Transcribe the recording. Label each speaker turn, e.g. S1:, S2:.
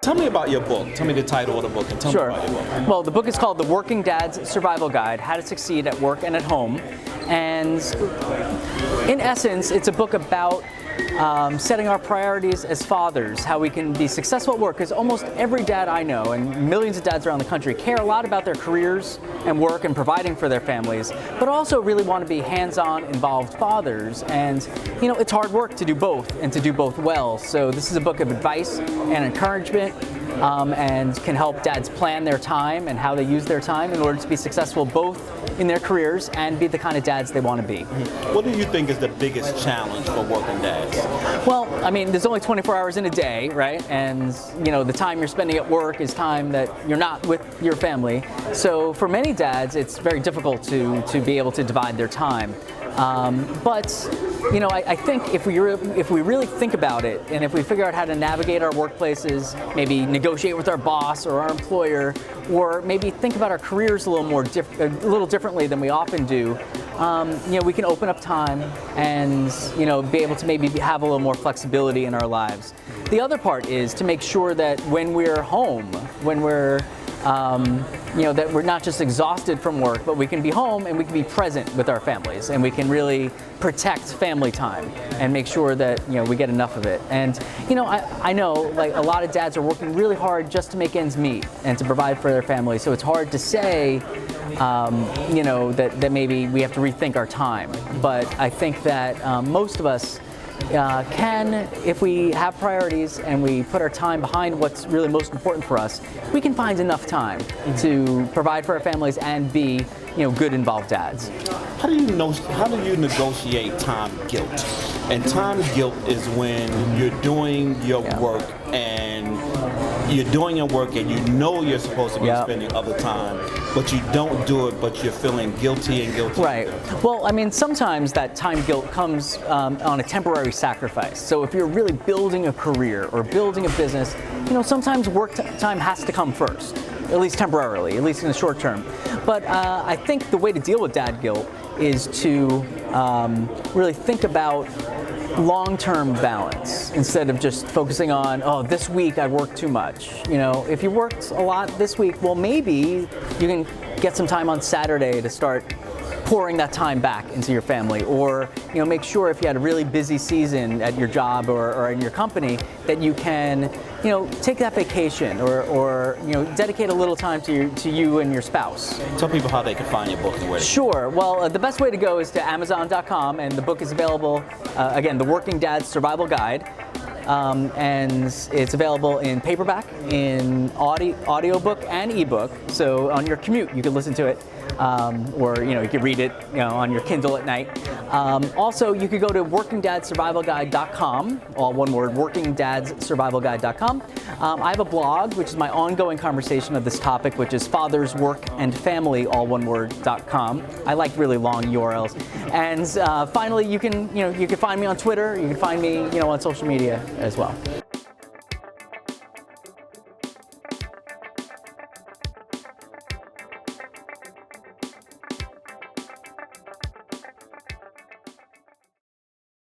S1: Tell me about your book. Tell me the title of the book and tell me about your book.
S2: Well, the book is called The Working Dad's Survival Guide, How to Succeed at Work and at Home. And in essence, it's a book about setting our priorities as fathers, how we can be successful at work, because almost every dad I know, and millions of dads around the country, care a lot about their careers and work and providing for their families, but also really want to be hands-on, involved fathers. And, you know, it's hard work to do both and to do both well. So this is a book of advice and encouragement, and can help dads plan their time and how they use their time in order to be successful both in their careers and be the kind of dads they want to be.
S1: What do you think is the biggest challenge for working dads?
S2: Well, I mean, there's only 24 hours in a day, right? And, you know, the time you're spending at work is time that you're not with your family. So for many dads, it's very difficult to be able to divide their time. But, you know, I think if we really think about it, and if we figure out how to navigate our workplaces, maybe negotiate with our boss or our employer, or maybe think about our careers a little differently than we often do, you know, we can open up time and, you know, be able to maybe have a little more flexibility in our lives. The other part is to make sure that when we're home, when we're you know, that we're not just exhausted from work, but we can be home and we can be present with our families, and we can really protect family time and make sure that, you know, we get enough of it. And, you know, I know, like, a lot of dads are working really hard just to make ends meet and to provide for their family, so it's hard to say, you know, that maybe we have to rethink our time. But I think that most of us can, if we have priorities and we put our time behind what's really most important for us, we can find enough time to provide for our families and be, you know, good, involved dads.
S1: How do you negotiate time guilt? And time guilt is when you're doing your work and you know you're supposed to be spending other time, but you don't do it, but you're feeling guilty and guilty.
S2: Right. Well, I mean, sometimes that time guilt comes on a temporary sacrifice. So if you're really building a career or building a business, you know, sometimes work time has to come first, at least temporarily, at least in the short term. But I think the way to deal with dad guilt is to really think about long-term balance instead of just focusing on, oh, this week I worked too much. You know, if you worked a lot this week, well, maybe you can get some time on Saturday to start pouring that time back into your family, or, you know, make sure if you had a really busy season at your job or in your company that you can, you know, take that vacation or you know, dedicate a little time to you and your spouse.
S1: Tell people how they can find your book and where.
S2: Sure. Well, the best way to go is to Amazon.com, and the book is available, again, The Working Dad's Survival Guide. And it's available in paperback, in audiobook, and ebook. So on your commute, you can listen to it, or, you know, you can read it, you know, on your Kindle at night. Also, you could go to workingdadsurvivalguide.com, all one word, workingdadsurvivalguide.com. I have a blog, which is my ongoing conversation of this topic, which is fathersworkandfamily, all one word.com. I like really long URLs. And finally, you can find me on Twitter. You can find me, you know, on social media as well.